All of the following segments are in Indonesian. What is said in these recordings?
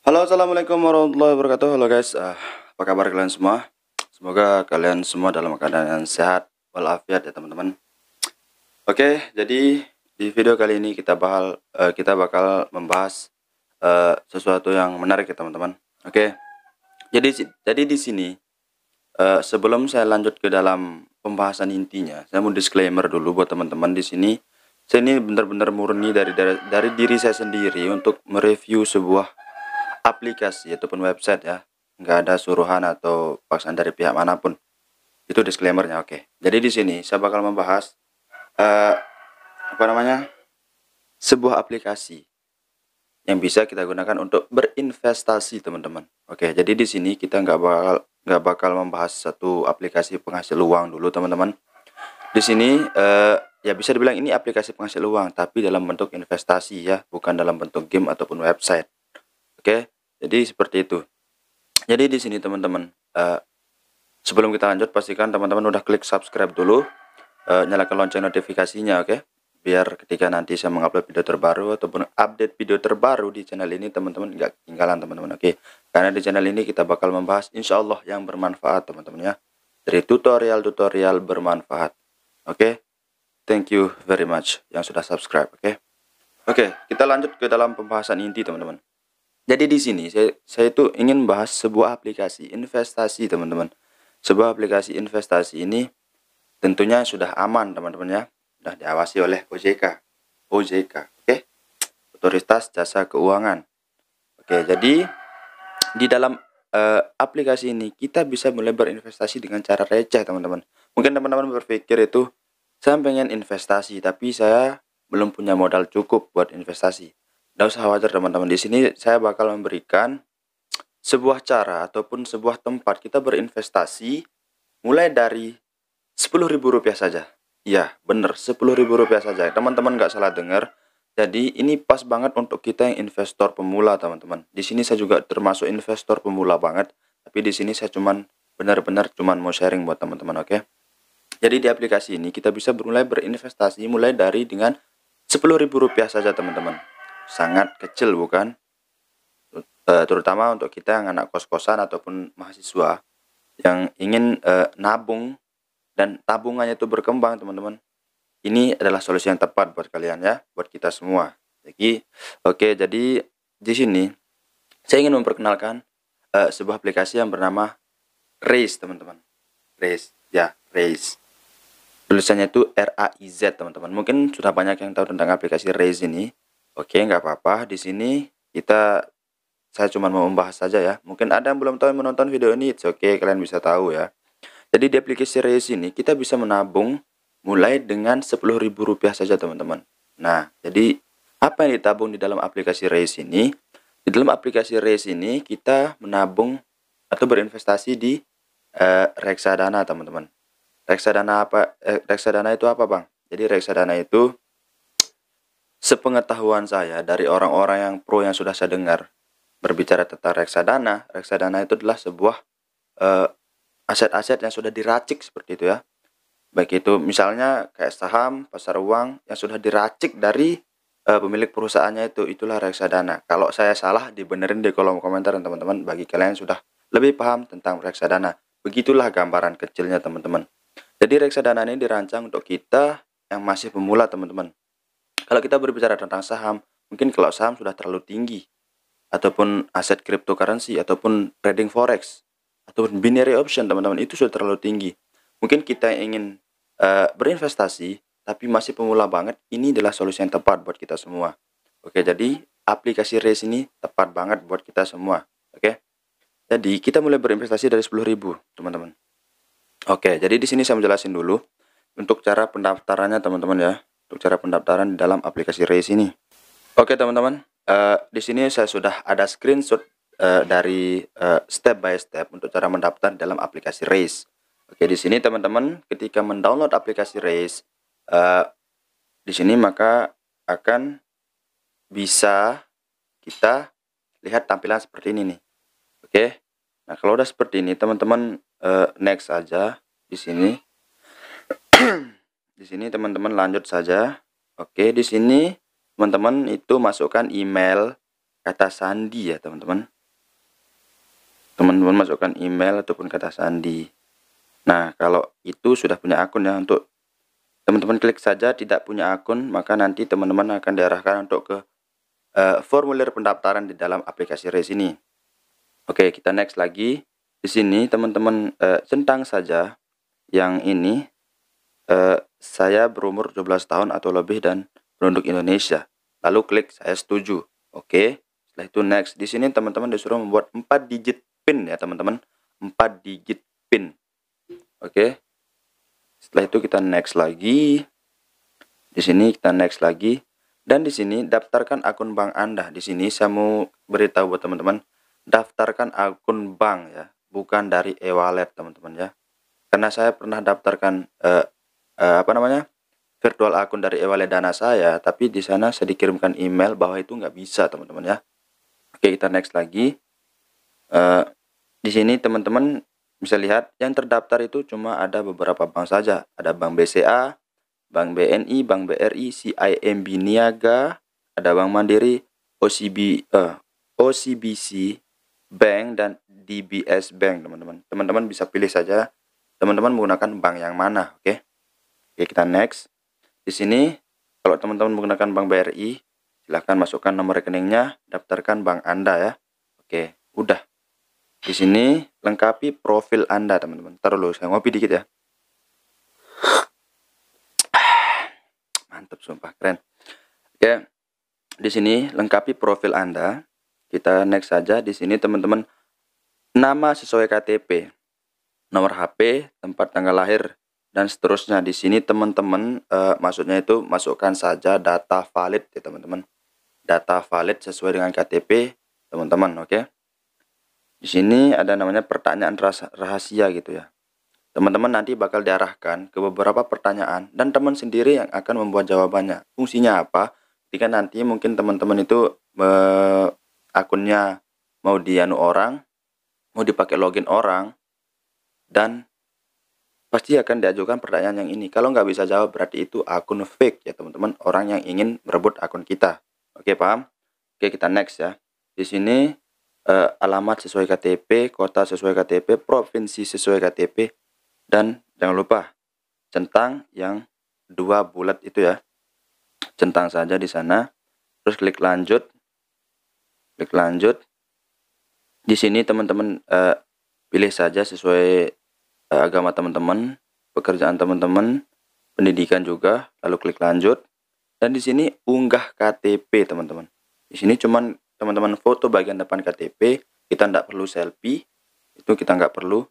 Halo, assalamualaikum warahmatullahi wabarakatuh. Halo guys, apa kabar kalian semua? Semoga kalian semua dalam keadaan yang sehat walafiat ya teman-teman. Oke, jadi di video kali ini kita bakal membahas sesuatu yang menarik ya teman-teman. Oke, jadi di sini sebelum saya lanjut ke dalam pembahasan intinya, saya mau disclaimer dulu buat teman-teman di sini. Saya ini benar-benar murni dari diri saya sendiri untuk mereview sebuah aplikasi ataupun website ya, nggak ada suruhan atau paksaan dari pihak manapun. Itu disclaimernya. Oke, jadi di sini saya bakal membahas eh, apa namanya, sebuah aplikasi yang bisa kita gunakan untuk berinvestasi teman-teman. Oke, jadi di sini kita nggak bakal membahas satu aplikasi penghasil uang dulu teman-teman. Di sini ya bisa dibilang ini aplikasi penghasil uang tapi dalam bentuk investasi ya, bukan dalam bentuk game ataupun website. Oke, jadi seperti itu. Jadi di sini teman-teman, sebelum kita lanjut pastikan teman-teman udah klik subscribe dulu, nyalakan lonceng notifikasinya, oke? Biar ketika nanti saya mengupload video terbaru ataupun update video terbaru di channel ini teman-teman nggak ketinggalan teman-teman, oke? Karena di channel ini kita bakal membahas insya Allah yang bermanfaat teman-teman ya, dari tutorial-tutorial bermanfaat, oke? Thank you very much yang sudah subscribe, oke? Oke, kita lanjut ke dalam pembahasan inti teman-teman. Jadi di sini saya itu ingin bahas sebuah aplikasi investasi teman-teman. Sebuah aplikasi investasi ini tentunya sudah aman teman-teman ya. Sudah diawasi oleh OJK, oke? Otoritas Jasa Keuangan. Oke, jadi di dalam aplikasi ini kita bisa mulai berinvestasi dengan cara receh teman-teman. Mungkin teman-teman berpikir itu saya pengen investasi tapi saya belum punya modal cukup buat investasi. Tidak usah khawatir teman-teman, di sini saya bakal memberikan sebuah cara ataupun sebuah tempat kita berinvestasi mulai dari Rp10.000 saja. Iya, bener, Rp10.000 saja. Teman-teman nggak salah dengar. Jadi ini pas banget untuk kita yang investor pemula teman-teman. Di sini saya juga termasuk investor pemula banget. Tapi di sini saya benar-benar mau sharing buat teman-teman, oke? Jadi di aplikasi ini kita bisa mulai berinvestasi mulai dari dengan Rp10.000 saja teman-teman. Sangat kecil bukan? Terutama untuk kita yang anak kos-kosan ataupun mahasiswa yang ingin nabung dan tabungannya itu berkembang teman-teman. Ini adalah solusi yang tepat buat kalian ya, buat kita semua. Jadi di sini saya ingin memperkenalkan sebuah aplikasi yang bernama Raiz teman-teman. Raiz. Tulisannya itu RAIZ teman-teman. Mungkin sudah banyak yang tahu tentang aplikasi Raiz ini. Oke, nggak apa-apa. Di sini saya cuma mau membahas saja ya. Mungkin ada yang belum tahu yang menonton video ini, oke, kalian bisa tahu ya. Jadi di aplikasi Raiz ini kita bisa menabung mulai dengan Rp10.000 saja teman-teman. Nah, jadi apa yang ditabung di dalam aplikasi Raiz ini? Di dalam aplikasi Raiz ini kita menabung atau berinvestasi di reksadana teman-teman. Reksadana itu apa bang? Jadi reksadana itu sepengetahuan saya dari orang-orang yang pro yang sudah saya dengar berbicara tentang reksadana itu adalah sebuah aset-aset yang sudah diracik seperti itu ya. Baik itu misalnya kayak saham, pasar uang yang sudah diracik dari pemilik perusahaannya itulah reksadana. Kalau saya salah dibenerin di kolom komentar teman-teman, bagi kalian yang sudah lebih paham tentang reksadana. Begitulah gambaran kecilnya teman-teman. Jadi reksadana ini dirancang untuk kita yang masih pemula teman-teman. Kalau kita berbicara tentang saham, mungkin kalau saham sudah terlalu tinggi, ataupun aset cryptocurrency, ataupun trading forex, ataupun binary option teman-teman, itu sudah terlalu tinggi. Mungkin kita yang ingin berinvestasi, tapi masih pemula banget, ini adalah solusi yang tepat buat kita semua. Oke, jadi aplikasi Raiz ini tepat banget buat kita semua. Oke, jadi kita mulai berinvestasi dari 10.000 teman-teman. Oke, jadi di sini saya menjelasin dulu untuk cara pendaftarannya teman-teman ya. Untuk cara pendaftaran di dalam aplikasi Raiz ini. Oke teman-teman, di sini saya sudah ada screenshot dari step by step untuk cara mendaftar dalam aplikasi Raiz. Oke, di sini teman-teman ketika mendownload aplikasi Raiz, di sini maka akan bisa kita lihat tampilan seperti ini nih. Oke, nah kalau udah seperti ini teman-teman next aja di sini. Di sini teman-teman lanjut saja. Oke, di sini teman-teman itu masukkan email, kata sandi ya teman-teman. Teman-teman masukkan email ataupun kata sandi. Nah, kalau itu sudah punya akun ya, untuk teman-teman klik saja tidak punya akun, maka nanti teman-teman akan diarahkan untuk ke formulir pendaftaran di dalam aplikasi RAISE ini. Oke, kita next lagi. Di sini teman-teman centang saja yang ini, saya berumur 17 tahun atau lebih dan penduduk Indonesia. Lalu klik saya setuju. Oke. Setelah itu next. Di sini teman-teman disuruh membuat 4 digit PIN ya, teman-teman. 4 digit PIN. Oke. Setelah itu kita next lagi. Di sini kita next lagi. Dan di sini daftarkan akun bank Anda. Di sini saya mau beritahu buat teman-teman, daftarkan akun bank ya, bukan dari e-wallet teman-teman ya. Karena saya pernah daftarkan virtual akun dari e-wallet Dana saya, tapi di sana saya dikirimkan email bahwa itu nggak bisa teman-teman ya. Oke, kita next lagi. Di sini teman-teman bisa lihat yang terdaftar itu cuma ada beberapa bank saja. Ada Bank BCA, Bank BNI, Bank BRI, CIMB Niaga, ada Bank Mandiri, OCBC Bank, dan DBS Bank teman-teman. Teman-teman bisa pilih saja teman-teman menggunakan bank yang mana. Oke, kita next. Di sini kalau teman-teman menggunakan Bank BRI, silahkan masukkan nomor rekeningnya, daftarkan bank Anda ya. Oke, udah. Di sini lengkapi profil Anda teman-teman. Ntar dulu saya ngopi dikit ya. Mantap sumpah, keren. Oke. Di sini lengkapi profil Anda. Kita next saja. Di sini teman-teman nama sesuai KTP, nomor HP, tempat tanggal lahir, dan seterusnya. Di sini teman-teman maksudnya itu masukkan saja data valid ya teman-teman. Data valid sesuai dengan KTP teman-teman, oke. Di sini ada namanya pertanyaan rahasia gitu ya. Teman-teman nanti bakal diarahkan ke beberapa pertanyaan dan teman sendiri yang akan membuat jawabannya. Fungsinya apa? Ketika nanti mungkin teman-teman itu akunnya mau dianu orang, mau dipakai login orang, dan pasti akan diajukan pertanyaan yang ini. Kalau nggak bisa jawab berarti itu akun fake ya teman-teman, orang yang ingin merebut akun kita. Oke, paham? Oke, kita next ya. Di sini alamat sesuai KTP, kota sesuai KTP, provinsi sesuai KTP, dan jangan lupa centang yang 2 bulat itu ya. Centang saja di sana. Terus klik lanjut. Klik lanjut. Di sini teman-teman pilih saja sesuai agama teman-teman, pekerjaan teman-teman, pendidikan juga, lalu klik lanjut. Dan di sini unggah KTP teman-teman. Di sini cuman teman-teman foto bagian depan KTP, kita nggak perlu selfie, itu kita nggak perlu.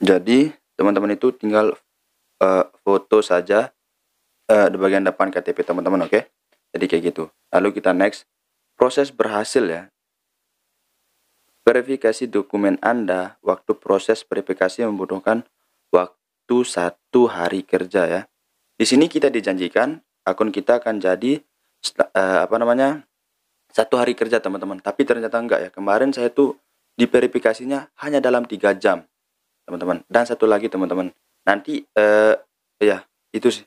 Jadi teman-teman itu tinggal foto saja di bagian depan KTP teman-teman, oke? Jadi kayak gitu. Lalu kita next. Proses berhasil ya. Verifikasi dokumen Anda. Waktu proses verifikasi membutuhkan waktu 1 hari kerja ya. Di sini kita dijanjikan akun kita akan jadi 1 hari kerja teman-teman. Tapi ternyata enggak ya. Kemarin saya tuh diverifikasinya hanya dalam 3 jam teman-teman. Dan satu lagi teman-teman. Nanti ya itu sih.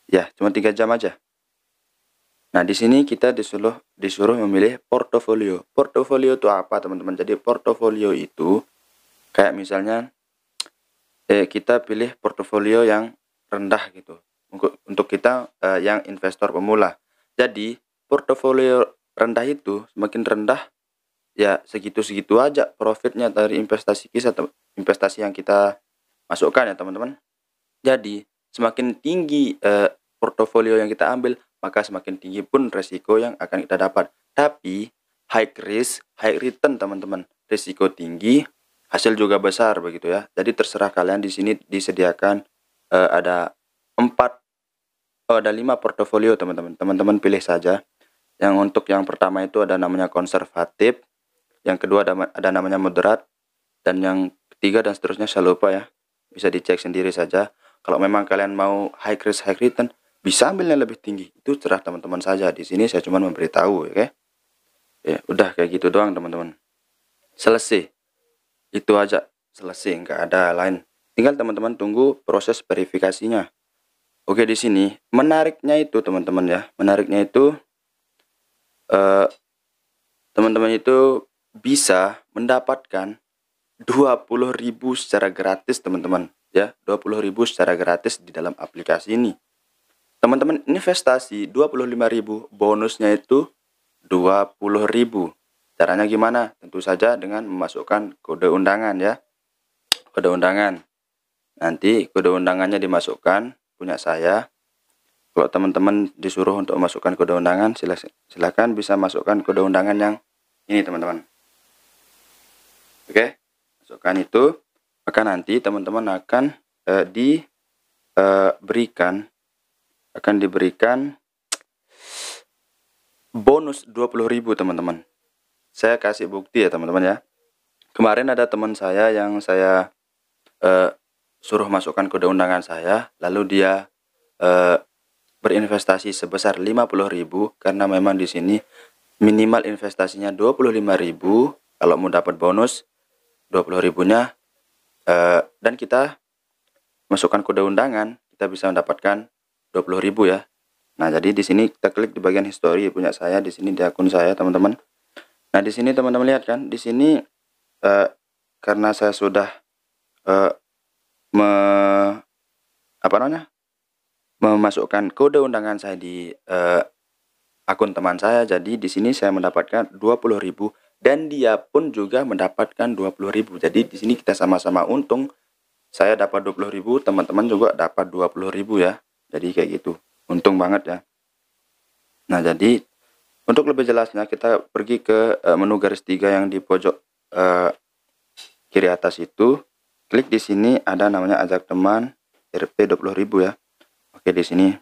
Ya cuma 3 jam aja. Nah, di sini kita disuruh memilih portofolio. Portofolio itu apa, teman-teman? Jadi portofolio itu kayak misalnya kita pilih portofolio yang rendah gitu. Untuk kita yang investor pemula. Jadi, portofolio rendah itu semakin rendah ya segitu-segitu aja profitnya dari investasi kita atau investasi yang kita masukkan ya, teman-teman. Jadi, semakin tinggi portofolio yang kita ambil, maka semakin tinggi pun resiko yang akan kita dapat. Tapi high risk, high return teman-teman. Risiko tinggi, hasil juga besar begitu ya. Jadi terserah kalian. Di sini disediakan ada 5 portofolio teman-teman. Teman-teman pilih saja. Yang untuk yang pertama itu ada namanya konservatif, yang kedua ada namanya moderat, dan yang ketiga dan seterusnya saya lupa ya. Bisa dicek sendiri saja. Kalau memang kalian mau high risk, high return, bisa ambilnya lebih tinggi, itu cerah teman-teman saja. Di sini saya cuma memberitahu, oke? Ya, udah kayak gitu doang teman-teman. Selesai. Itu aja, selesai, nggak ada lain. Tinggal teman-teman tunggu proses verifikasinya. Oke, di sini menariknya itu teman-teman ya. Menariknya itu teman-teman itu bisa mendapatkan 20.000 secara gratis teman-teman ya, 20.000 secara gratis di dalam aplikasi ini. Teman-teman investasi 25.000, bonusnya itu 20.000. Caranya gimana? Tentu saja dengan memasukkan kode undangan ya. Kode undangan. Nanti kode undangannya dimasukkan punya saya. Kalau teman-teman disuruh untuk memasukkan kode undangan, silakan bisa masukkan kode undangan yang ini teman-teman. Oke, masukkan itu, maka nanti teman-teman akan diberikan bonus 20.000 teman-teman. Saya kasih bukti ya teman-teman ya. Kemarin ada teman saya yang saya suruh masukkan kode undangan saya, lalu dia berinvestasi sebesar 50.000 karena memang di sini minimal investasinya 25.000 kalau mau dapat bonus 20.000-nya, dan kita masukkan kode undangan, kita bisa mendapatkan 20.000 ya. Nah, jadi di sini kita klik di bagian history punya saya, di sini di akun saya teman-teman. Nah, di sini teman-teman lihat kan, di sini karena saya sudah memasukkan kode undangan saya di akun teman saya, jadi di sini saya mendapatkan 20.000 dan dia pun juga mendapatkan 20.000. Jadi di sini kita sama-sama untung. Saya dapat 20.000, teman-teman juga dapat 20.000 ya. Jadi kayak gitu. Untung banget ya. Nah, jadi untuk lebih jelasnya kita pergi ke menu garis 3 yang di pojok kiri atas itu. Klik di sini ada namanya ajak teman RP 20.000 ya. Oke, di sini.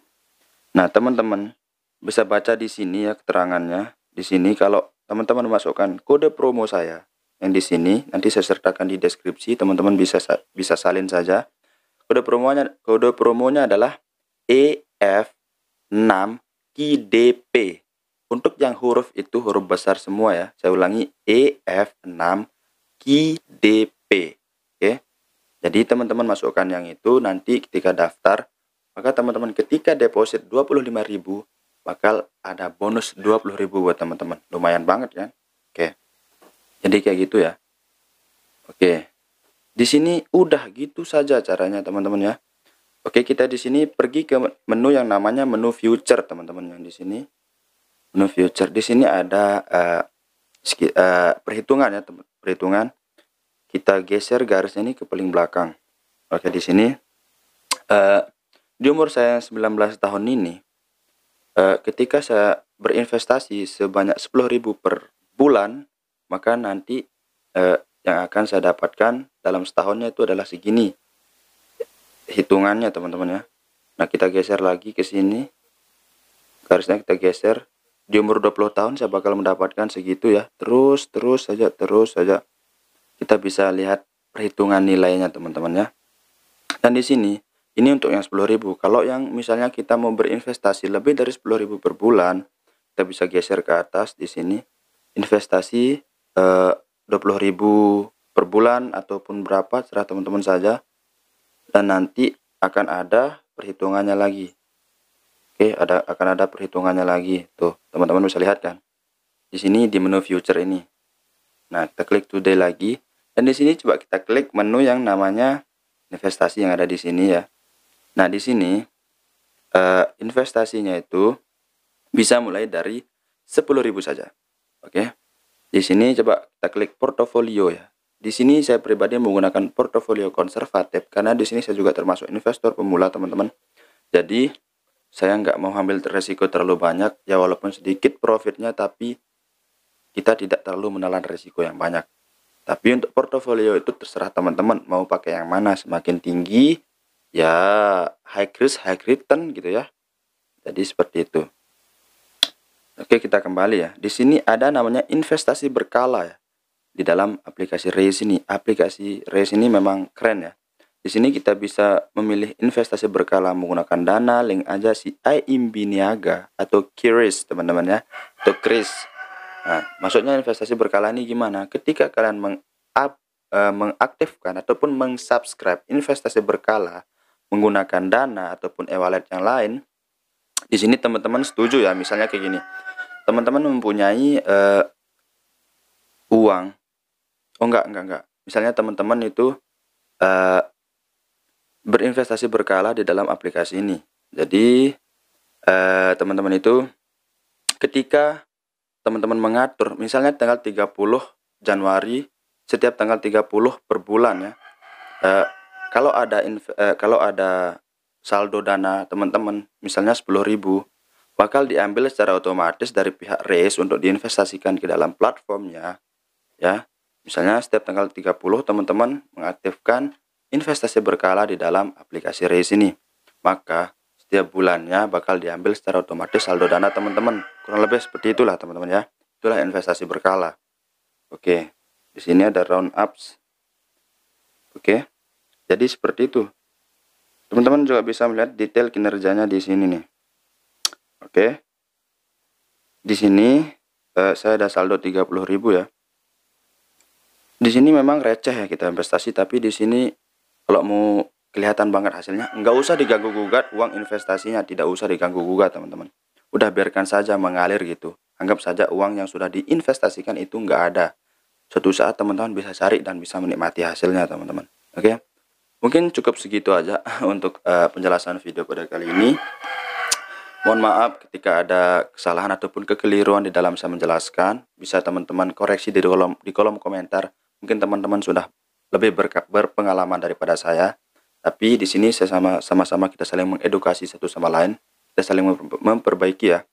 Nah, teman-teman bisa baca di sini ya keterangannya. Di sini kalau teman-teman memasukkan kode promo saya yang di sini, nanti saya sertakan di deskripsi, teman-teman bisa salin saja. Kode promonya adalah EF6KDP. Untuk yang huruf itu huruf besar semua ya. Saya ulangi, EF6KDP. Oke. Jadi teman-teman masukkan yang itu, nanti ketika daftar, maka teman-teman ketika deposit 25.000 bakal ada bonus 20.000 buat teman-teman. Lumayan banget kan? Oke. Jadi kayak gitu ya. Oke. Di sini udah gitu saja caranya teman-teman ya. Oke, kita di sini pergi ke menu yang namanya menu future teman-teman, yang di sini. Menu future di sini ada perhitungan ya, teman. Perhitungan. Kita geser garisnya ini ke paling belakang. Oke, di sini di umur saya 19 tahun ini, ketika saya berinvestasi sebanyak 10.000 per bulan, maka nanti yang akan saya dapatkan dalam setahunnya itu adalah segini hitungannya teman-teman ya. Nah, kita geser lagi ke sini, garisnya kita geser. Di umur 20 tahun saya bakal mendapatkan segitu ya, terus saja kita bisa lihat perhitungan nilainya teman-teman ya. Dan di sini ini untuk yang 10.000. Kalau yang misalnya kita mau berinvestasi lebih dari 10.000 per bulan, kita bisa geser ke atas di sini, investasi 20.000 per bulan ataupun berapa, serah teman-teman saja. Dan nanti akan ada perhitungannya lagi. Oke, akan ada perhitungannya lagi. Tuh, teman-teman bisa lihat kan. Di sini di menu future ini. Nah, kita klik today lagi, dan di sini coba kita klik menu yang namanya investasi yang ada di sini ya. Nah, di sini investasinya itu bisa mulai dari 10.000 saja. Oke. Di sini coba kita klik portofolio ya. Di sini saya pribadi menggunakan portofolio konservatif karena di sini saya juga termasuk investor pemula teman-teman. Jadi saya nggak mau ambil resiko terlalu banyak ya, walaupun sedikit profitnya, tapi kita tidak terlalu menelan resiko yang banyak. Tapi untuk portofolio itu terserah teman-teman mau pakai yang mana, semakin tinggi ya high risk high return gitu ya. Jadi seperti itu. Oke, kita kembali ya. Di sini ada namanya investasi berkala ya. Di dalam aplikasi Raise ini. Aplikasi Raise ini memang keren ya. Di sini kita bisa memilih investasi berkala menggunakan dana link aja si IMB Niaga atau Kris teman-teman ya. Atau Kris. Nah, maksudnya investasi berkala ini gimana? Ketika kalian mengaktifkan ataupun mengsubscribe investasi berkala menggunakan dana ataupun e-wallet yang lain, di sini teman-teman setuju ya, misalnya kayak gini. Teman-teman mempunyai uang. Oh enggak. Misalnya teman-teman itu eh, berinvestasi berkala di dalam aplikasi ini. Jadi teman-teman itu ketika teman-teman mengatur, misalnya tanggal 30 Januari, setiap tanggal 30 per bulan ya. Kalau ada saldo dana teman-teman, misalnya 10.000, bakal diambil secara otomatis dari pihak Raise untuk diinvestasikan ke dalam platformnya ya. Misalnya setiap tanggal 30 teman-teman mengaktifkan investasi berkala di dalam aplikasi Raise ini. Maka setiap bulannya bakal diambil secara otomatis saldo dana teman-teman. Kurang lebih seperti itulah teman-teman ya. Itulah investasi berkala. Oke. Di sini ada round ups. Oke. Jadi seperti itu. Teman-teman juga bisa melihat detail kinerjanya di sini nih. Oke. Di sini saya ada saldo 30.000 ya. Di sini memang receh ya kita investasi, tapi di sini kalau mau kelihatan banget hasilnya, nggak usah diganggu gugat uang investasinya, tidak usah diganggu gugat teman-teman. Udah biarkan saja mengalir gitu. Anggap saja uang yang sudah diinvestasikan itu nggak ada. Suatu saat teman-teman bisa cari dan bisa menikmati hasilnya teman-teman. Oke. Mungkin cukup segitu aja untuk penjelasan video pada kali ini. Mohon maaf ketika ada kesalahan ataupun kekeliruan di dalam saya menjelaskan. Bisa teman-teman koreksi di kolom komentar. Mungkin teman-teman sudah lebih berpengalaman daripada saya. Tapi di sini sama-sama kita saling mengedukasi satu sama lain. Kita saling memperbaiki ya.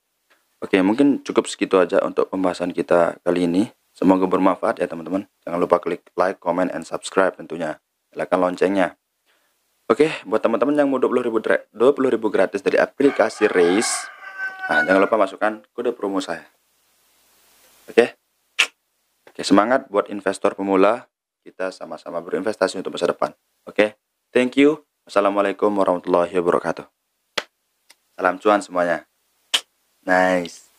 Oke, mungkin cukup segitu aja untuk pembahasan kita kali ini. Semoga bermanfaat ya teman-teman. Jangan lupa klik like, comment, and subscribe tentunya. Nyalakan loncengnya. Oke, buat teman-teman yang mau 20.000 gratis dari aplikasi Raise, jangan lupa masukkan kode promo saya. Oke, semangat buat investor pemula. Kita sama-sama berinvestasi untuk masa depan. Oke, thank you. Assalamualaikum warahmatullahi wabarakatuh. Salam cuan semuanya. Nice.